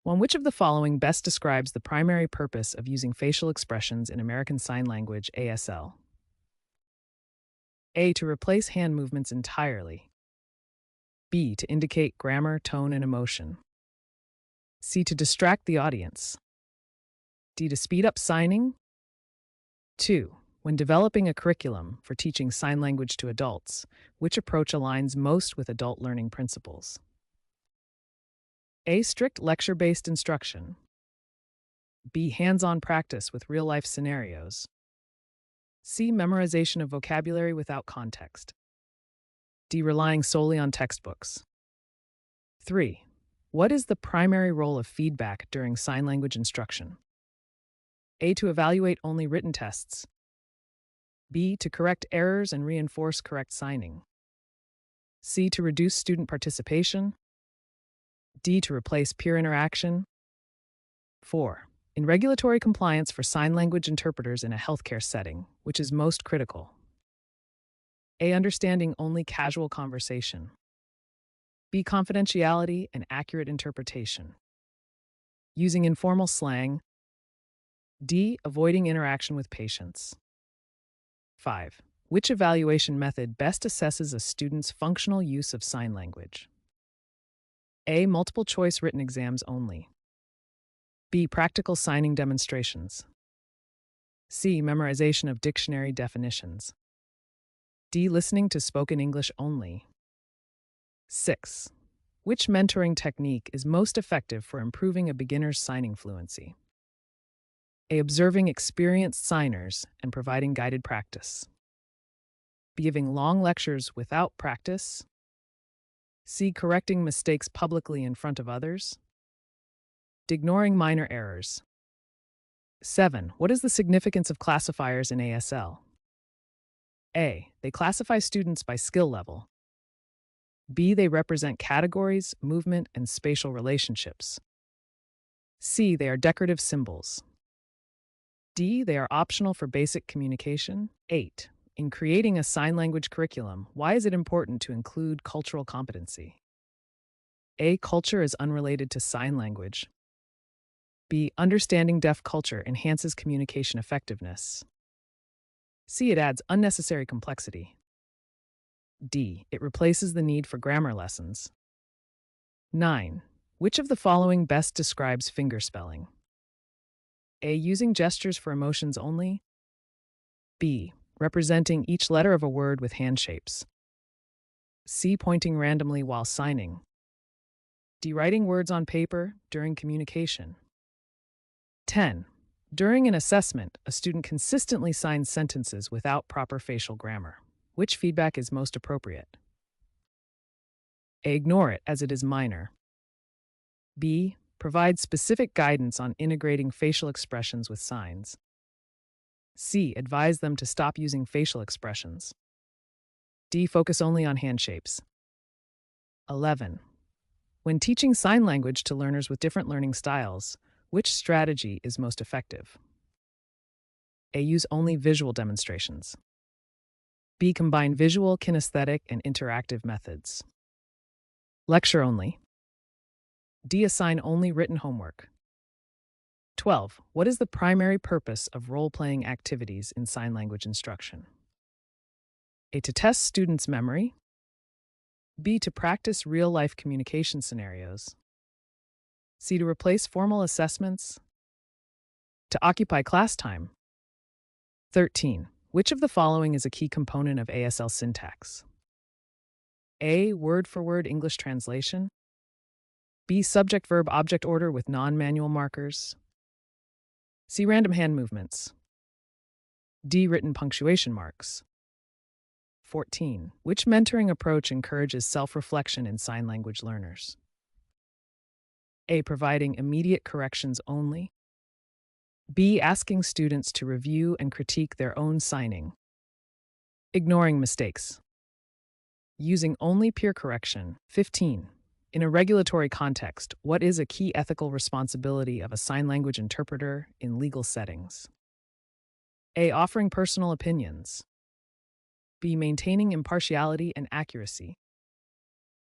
One, which of the following best describes the primary purpose of using facial expressions in American Sign Language ASL? A. To replace hand movements entirely. B. To indicate grammar, tone, and emotion. C. To distract the audience. D. To speed up signing. 2. When developing a curriculum for teaching sign language to adults, which approach aligns most with adult learning principles? A. Strict lecture-based instruction. B. Hands-on practice with real-life scenarios. C. Memorization of vocabulary without context. D. Relying solely on textbooks. 3. What is the primary role of feedback during sign language instruction? A. To evaluate only written tests. B. To correct errors and reinforce correct signing. C. To reduce student participation. D. To replace peer interaction. 4. In regulatory compliance for sign language interpreters in a healthcare setting, which is most critical? A. Understanding only casual conversation. B. Confidentiality and accurate interpretation. Using informal slang. D. Avoiding interaction with patients. 5. Which evaluation method best assesses a student's functional use of sign language? A. Multiple choice written exams only. B. Practical signing demonstrations. C. Memorization of dictionary definitions. D. Listening to spoken English only. 6. Which mentoring technique is most effective for improving a beginner's signing fluency? A. Observing experienced signers and providing guided practice. B. Giving long lectures without practice. C. Correcting mistakes publicly in front of others. D. Ignoring minor errors. 7. What is the significance of classifiers in ASL? A. They classify students by skill level. B. They represent categories, movement, and spatial relationships. C. They are decorative symbols. D. They are optional for basic communication. 8. In creating a sign language curriculum, why is it important to include cultural competency? A. Culture is unrelated to sign language. B. Understanding deaf culture enhances communication effectiveness. C. It adds unnecessary complexity. D. It replaces the need for grammar lessons. 9. Which of the following best describes fingerspelling? A. Using gestures for emotions only. B. Representing each letter of a word with hand shapes. C. Pointing randomly while signing. D. Writing words on paper during communication. 10. During an assessment, a student consistently signs sentences without proper facial grammar. Which feedback is most appropriate? A. Ignore it as it is minor. B. Provide specific guidance on integrating facial expressions with signs. C. Advise them to stop using facial expressions. D. Focus only on hand shapes. 11. When teaching sign language to learners with different learning styles, which strategy is most effective? A. Use only visual demonstrations. B. Combine visual, kinesthetic, and interactive methods. Lecture only. D. Assign only written homework. 12. What is the primary purpose of role-playing activities in sign language instruction? A. To test students' memory. B. To practice real-life communication scenarios. C. To replace formal assessments. To occupy class time. 13. Which of the following is a key component of ASL syntax? A. Word-for-word English translation. B. Subject-verb-object order with non-manual markers. C. Random hand movements. D. Written punctuation marks. 14. Which mentoring approach encourages self-reflection in sign language learners? A. Providing immediate corrections only. B. Asking students to review and critique their own signing. Ignoring mistakes. Using only peer correction. 15. In a regulatory context, what is a key ethical responsibility of a sign language interpreter in legal settings? A. Offering personal opinions. B. Maintaining impartiality and accuracy.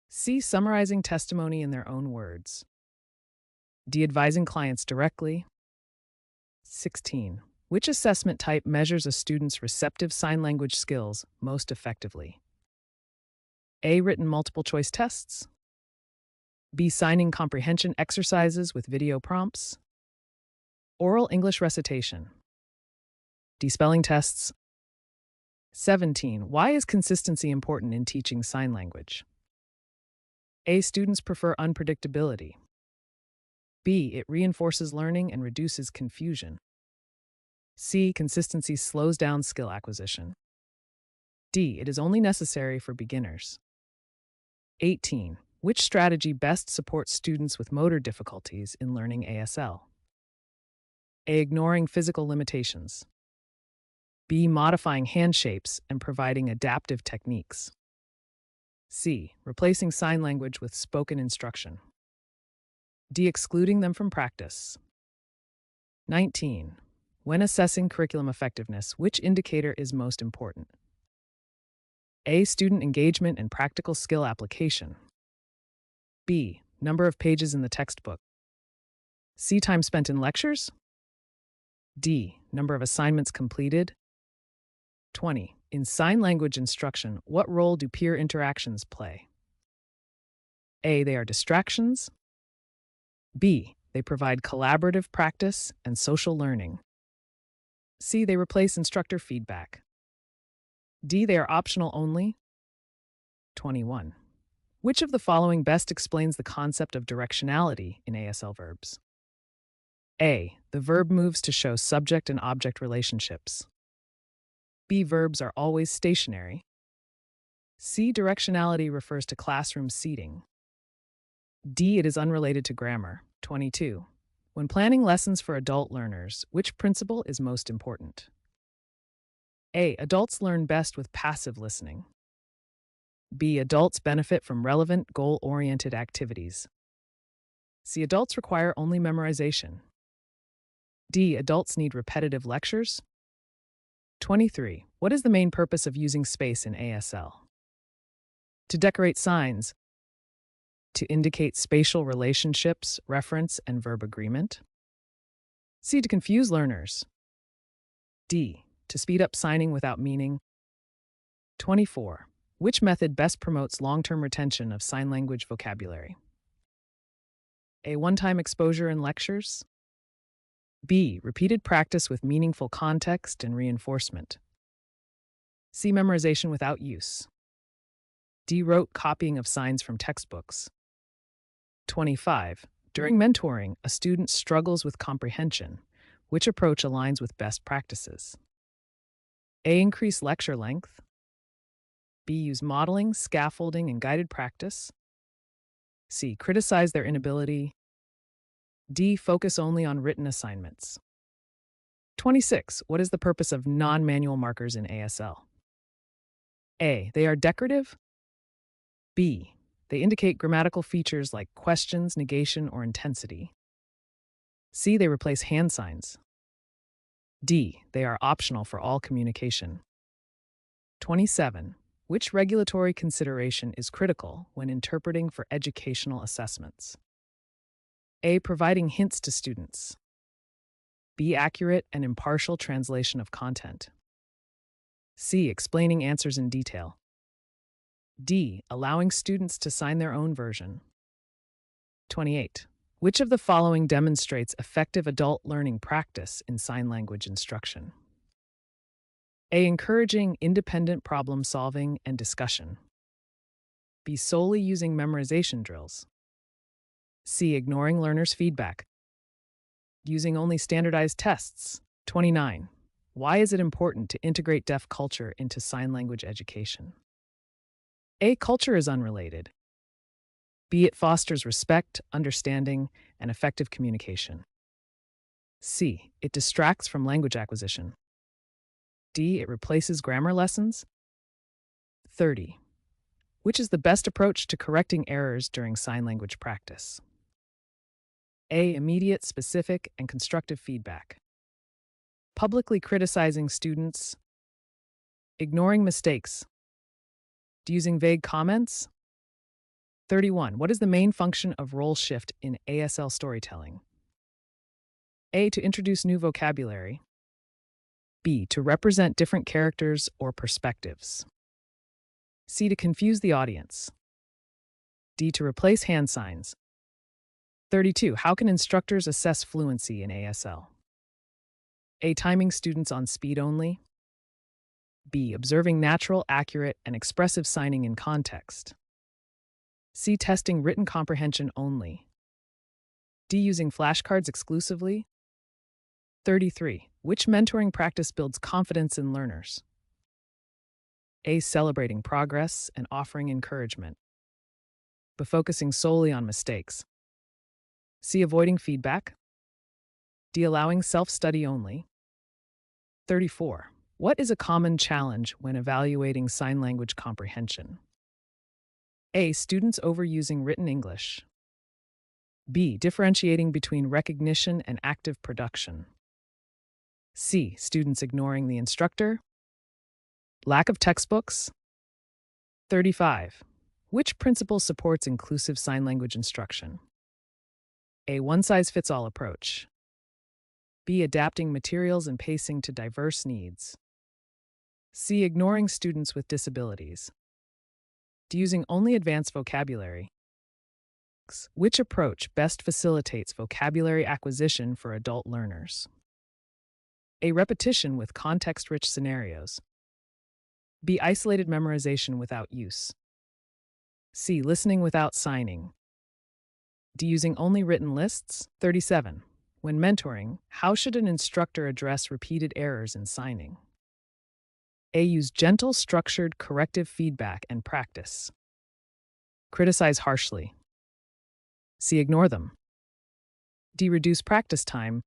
C. Summarizing testimony in their own words. D. Advising clients directly. 16. Which assessment type measures a student's receptive sign language skills most effectively? A. Written multiple choice tests. B. Signing comprehension exercises with video prompts. Oral English recitation. D. Spelling tests. 17. Why is consistency important in teaching sign language? A. Students prefer unpredictability. B. It reinforces learning and reduces confusion. C. Consistency slows down skill acquisition. D. It is only necessary for beginners. 18. Which strategy best supports students with motor difficulties in learning ASL? A. Ignoring physical limitations. B. Modifying hand shapes and providing adaptive techniques. C. Replacing sign language with spoken instruction. D. Excluding them from practice. 19. When assessing curriculum effectiveness, which indicator is most important? A. Student engagement and practical skill application. B. Number of pages in the textbook. C. Time spent in lectures. D. Number of assignments completed. 20. In sign language instruction, what role do peer interactions play? A. They are distractions. B. They provide collaborative practice and social learning. C. They replace instructor feedback. D. They are optional only. 21. Which of the following best explains the concept of directionality in ASL verbs? A. The verb moves to show subject and object relationships. B. Verbs are always stationary. C. Directionality refers to classroom seating. D. It is unrelated to grammar. 22. When planning lessons for adult learners, which principle is most important? A. Adults learn best with passive listening. B. Adults benefit from relevant, goal-oriented activities. C. Adults require only memorization. D. Adults need repetitive lectures. 23. What is the main purpose of using space in ASL? To decorate signs. To indicate spatial relationships, reference, and verb agreement. C. To confuse learners. D. To speed up signing without meaning. 24. Which method best promotes long-term retention of sign language vocabulary? A. One-time exposure in lectures. B. Repeated practice with meaningful context and reinforcement. C. Memorization without use. D. Rote copying of signs from textbooks. 25. During mentoring, a student struggles with comprehension. Which approach aligns with best practices? A. Increase lecture length. B. Use modeling, scaffolding, and guided practice. C. Criticize their inability. D. Focus only on written assignments. 26. What is the purpose of non-manual markers in ASL? A. They are decorative. B. They indicate grammatical features like questions, negation, or intensity. C. They replace hand signs. D. They are optional for all communication. 27. Which regulatory consideration is critical when interpreting for educational assessments? A. Providing hints to students. B. Accurate and impartial translation of content. C. Explaining answers in detail. D. Allowing students to sign their own version. 28. Which of the following demonstrates effective adult learning practice in sign language instruction? A. Encouraging independent problem solving and discussion. B. Solely using memorization drills. C. Ignoring learners' feedback. Using only standardized tests. 29. Why is it important to integrate deaf culture into sign language education? A. Culture is unrelated. B. It fosters respect, understanding, and effective communication. C. It distracts from language acquisition. D. It replaces grammar lessons. 30. Which is the best approach to correcting errors during sign language practice? A. Immediate, specific, and constructive feedback. Publicly criticizing students. Ignoring mistakes. Using vague comments. 31. What is the main function of role shift in ASL storytelling? A. To introduce new vocabulary. B. To represent different characters or perspectives. C. To confuse the audience. D. To replace hand signs. 32. How can instructors assess fluency in ASL? A. Timing students on speed only. B. Observing natural, accurate, and expressive signing in context. C. Testing written comprehension only. D. Using flashcards exclusively. 33. Which mentoring practice builds confidence in learners? A. Celebrating progress and offering encouragement, but focusing solely on mistakes. C. Avoiding feedback. D. Allowing self-study only. 34. What is a common challenge when evaluating sign language comprehension? A. Students overusing written English. B. Differentiating between recognition and active production. C. Students ignoring the instructor. Lack of textbooks. 35. Which principle supports inclusive sign language instruction? A. One-size-fits-all approach. B. Adapting materials and pacing to diverse needs. C. Ignoring students with disabilities. D. Using only advanced vocabulary. Which approach best facilitates vocabulary acquisition for adult learners? A. Repetition with context-rich scenarios. B. Isolated memorization without use. C. Listening without signing. D. Using only written lists. 37. When mentoring, how should an instructor address repeated errors in signing? A. Use gentle, structured, corrective feedback and practice. Criticize harshly. C. Ignore them. D. Reduce practice time